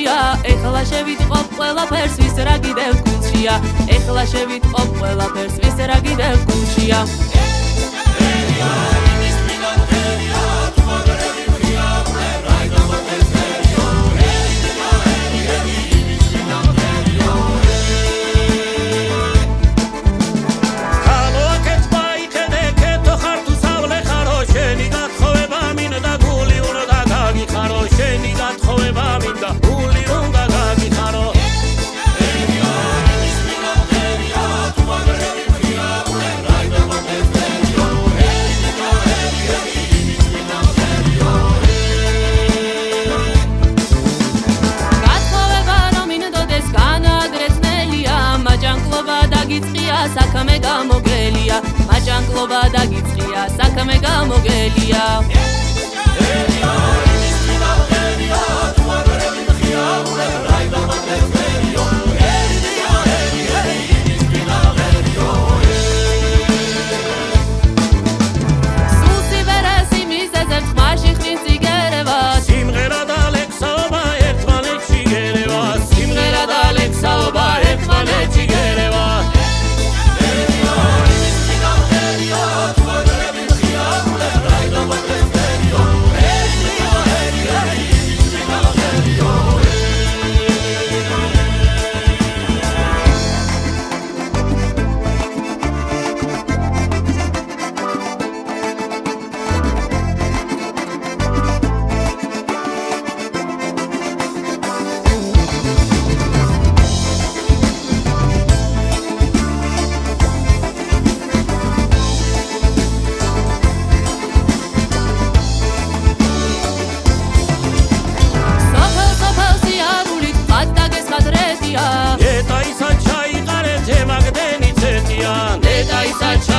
გულშია ეხლა შევიტყობ ყველაფერს ვის რა გიდევ გულშია ეხლა შევიტყობ ყველაფერს ვის რა გიდევ გულშია საქმე გამოგელია მაჭანკლობა დაგიწყია საქმე გამოგელია სუსი ვერასი მიზეზებს ხმაში ხნის იგერევა სიმღერა და ლექსაობა ერთმანეთში გერევა სიმღერა და ლექსაობა ერთმანეთში გერევა It's